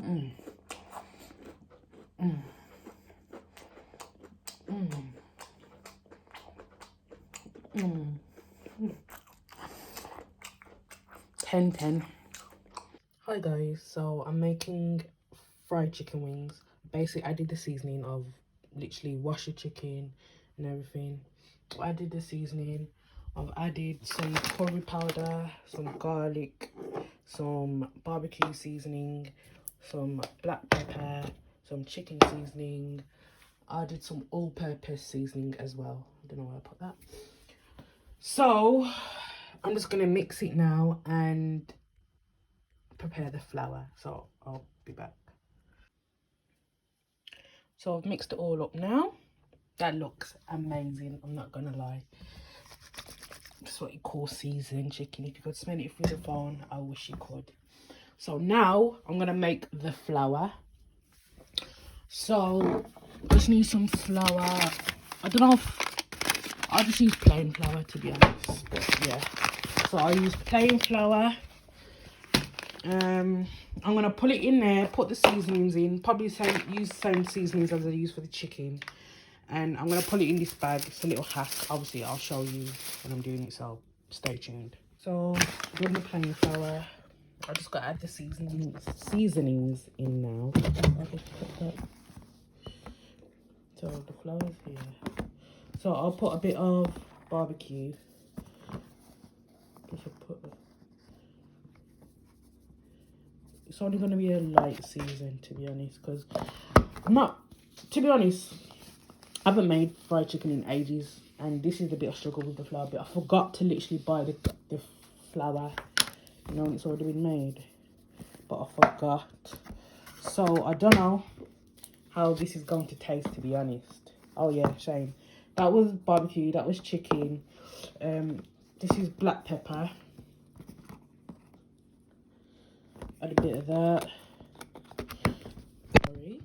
Mm. Mm. Mm. Mm. 10/10. Hi guys, so I'm making fried chicken wings. Basically, I did the seasoning of literally wash your chicken and everything. I did the seasoning. I've added some curry powder, some garlic, some barbecue seasoning, some black pepper, some chicken seasoning. I did some all-purpose seasoning as well. I don't know where I put that. So I'm just gonna mix it now and prepare the flour. So I'll be back. So I've mixed it all up now. That looks amazing, I'm not gonna lie. That's what you call seasoned chicken. If you could smell it through the phone, I wish you could. So now I'm gonna make the flour. So I just need some flour. I don't know if I just use plain flour, to be honest, but yeah. So I use plain flour. I'm gonna put it in there, put the seasonings in, probably use the same seasonings as I use for the chicken. And I'm gonna put it in this bag. It's a little hack. Obviously I'll show you when I'm doing it, so stay tuned. So with the plain flour, I just gotta add the seasonings in now. So the flour's here. So I'll put a bit of barbecue. It's only gonna be a light season, to be honest, because to be honest, I haven't made fried chicken in ages, and this is a bit of struggle with the flour. But I forgot to literally buy the flour, you know, when it's already been made. But I forgot, so I don't know how this is going to taste, to be honest. Oh yeah, shame. That was barbecue. That was chicken. This is black pepper. Add a bit of that. Sorry.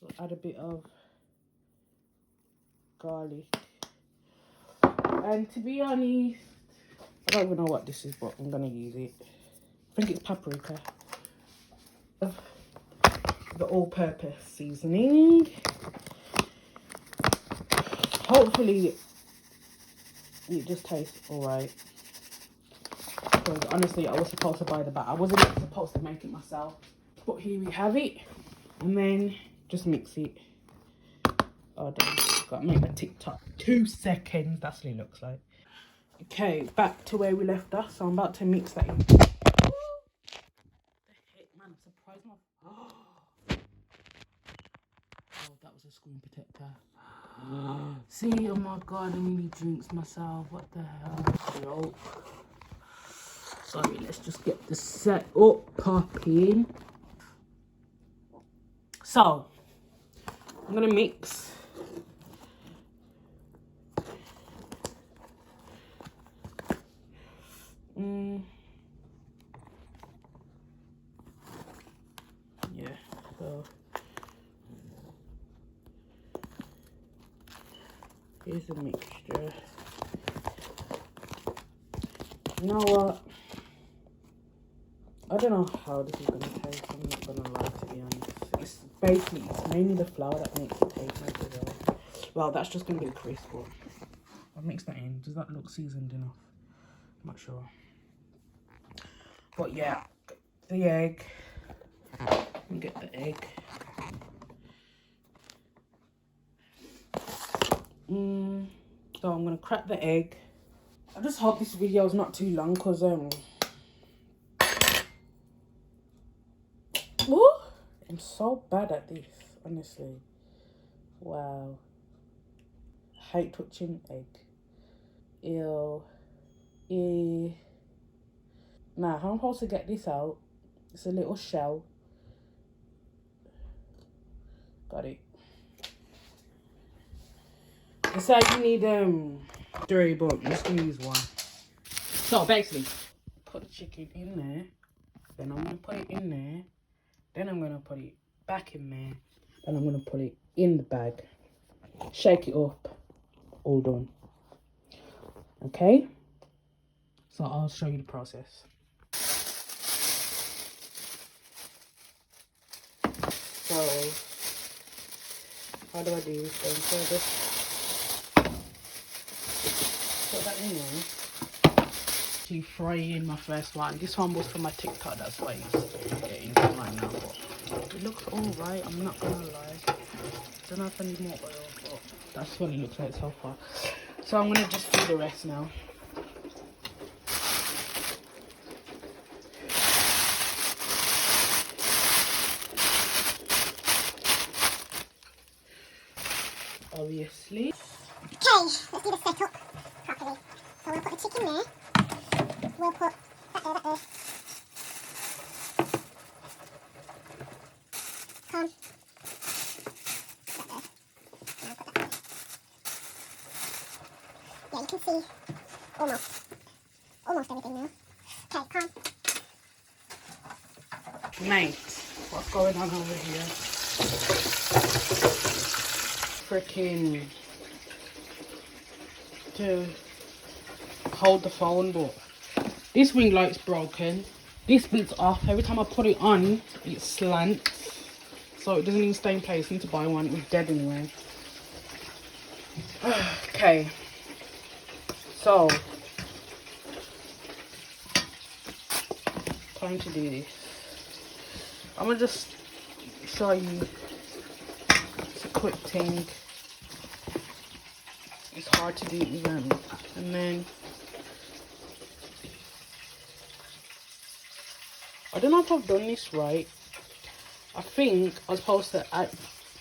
We'll add a bit of garlic. And to be honest, I don't even know what this is, but I'm gonna use it. I think it's paprika. The all-purpose seasoning. Hopefully it just tastes alright. Because honestly, I was supposed to buy the batter. I wasn't supposed to make it myself. But here we have it. And then just mix it. Oh damn, gotta make the TikTok 2 seconds. That's what it looks like. Okay, back to where we left us. So I'm about to mix that in. What the heck, man, I'm surprised my... Oh, that was a screen protector. See, oh my god, I nearly jinxed myself. What the hell? Sorry, let's just get the set up popping. So, I'm gonna mix. Yeah, so here's the mixture. You know what? I don't know how this is gonna taste. I'm not gonna lie, to be honest. It's mainly the flour that makes it taste like it. Well, that's just gonna be crisp. I'll mix that in. Does that look seasoned enough? I'm not sure. But yeah, the egg. Let me get the egg. So I'm gonna crack the egg. I just hope this video is not too long, because I'm so bad at this, honestly. Wow. I hate touching egg. Ew. Now, how am I supposed to get this out? It's a little shell. Got it. They say you need 3, but I'm just gonna use 1. So basically, put the chicken in there. Then I'm gonna put it in there. Then I'm gonna put it back in there. Then I'm gonna put it in the bag. Shake it up. All done. Okay? So I'll show you the process. So how do I do this then? So just put that in there. Frying my first one. This one was for my TikTok, that's why it's getting right now. But it looks alright, I'm not gonna lie. Don't know if I need more oil, but that's what it looks like so far. So I'm gonna just do the rest now. Obviously. Okay, let's do the setup properly. So we'll put the chicken there. We'll put that there. Corn. That there. Now put that there. Yeah, you can see almost everything now. Okay, corn. Mate, what's going on over here? Freaking to hold the phone, but this ring light's broken. This bit's off. Every time I put it on, it slants. So it doesn't even stay in place. I need to buy one. It was dead anyway. Okay. So, time to do this. I'm gonna just show you. It's a quick thing. It's hard to do with them. And then I don't know if I've done this right. I think I was supposed to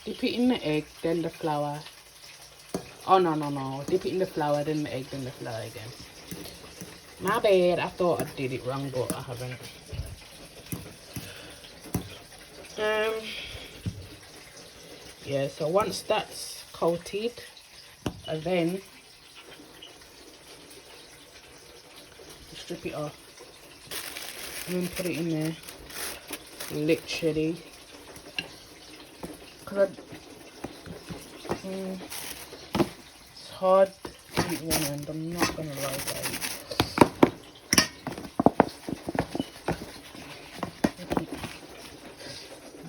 dip it in the egg, then the flour. Oh no. Dip it in the flour, then the egg, then the flour again. My bad. I thought I did it wrong, but I haven't. Yeah, so once that's coated, and then strip it off and then put it in there, literally, because it's hard to eat one end, I'm not gonna lie guys.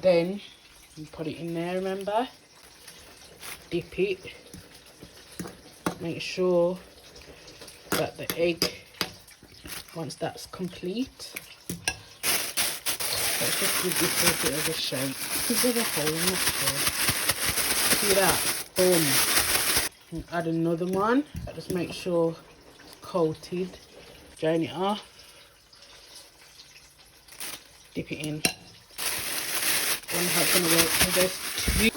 Then you put it in there, remember, dip it, make sure that the egg, once that's complete, let's just give this a bit of a shake. Because there's a hole, I'm not sure. See that? Boom. And add another one. Just make sure it's coated. Drain it off. Dip it in. Wonder how it's gonna work. So there's two.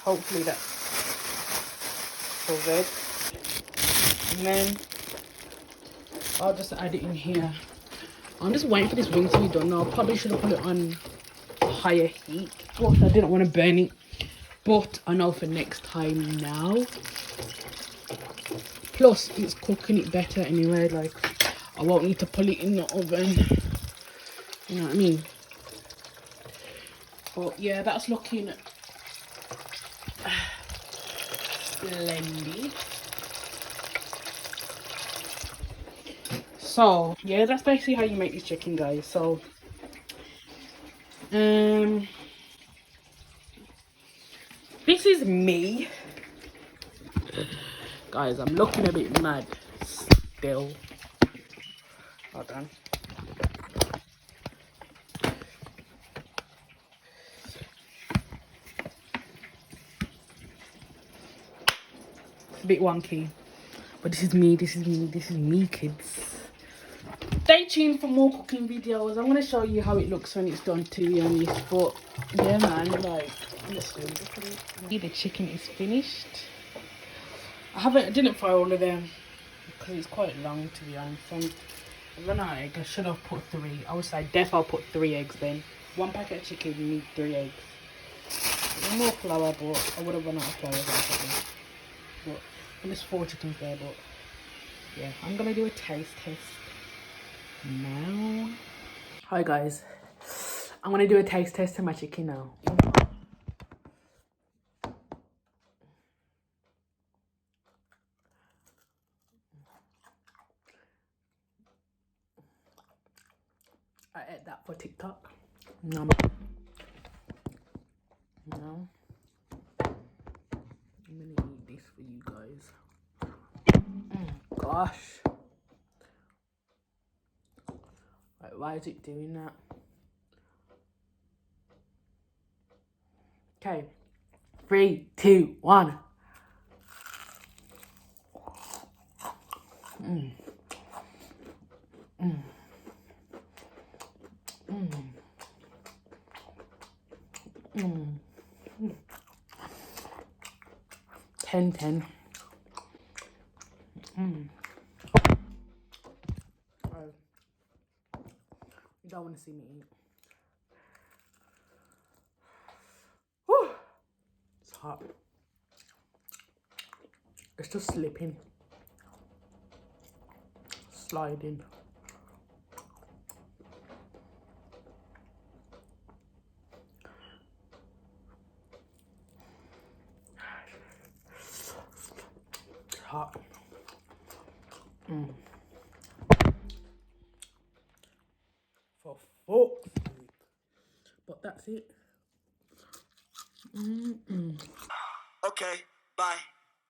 Hopefully that's covered. And then I'll just add it in here. I'm just waiting for this wing to be done now. Probably should have put it on higher heat, but I didn't want to burn it. But I know for next time now. Plus, it's cooking it better anyway. Like, I won't need to put it in the oven. You know what I mean? But yeah, that's looking splendid. So yeah, that's basically how you make this chicken, guys. So this is me, guys. I'm looking a bit mad still. Hold on. It's a bit wonky, but this is me, kids. Stay tuned for more cooking videos. I'm gonna show you how it looks when it's done, to be honest. But yeah, man, like, honestly, look at it. The chicken is finished. I didn't fry all of them because it's quite long, to be honest. And I run out of egg. I should have put 3. I would say I'll put 3 eggs then. 1 packet of chicken, you need 3 eggs. More flour, but I would have run out of flour probably. But there's 4 chickens there, but yeah, I'm gonna do a taste test now. Hi guys, I'm gonna do a taste test to my chicken now. that for TikTok. No. No. I'm gonna eat this for you guys. Gosh. Like, why is it doing that? Okay. 3, 2, 1. Mm. Mm. Mm. Mm. 10, 10. Mm. Oh. You don't want to see me eat. Whew. It's hot. It's just slipping. Sliding. It's hot. Mm. For fuck's sake. But that's it. Mm-mm. Okay, bye.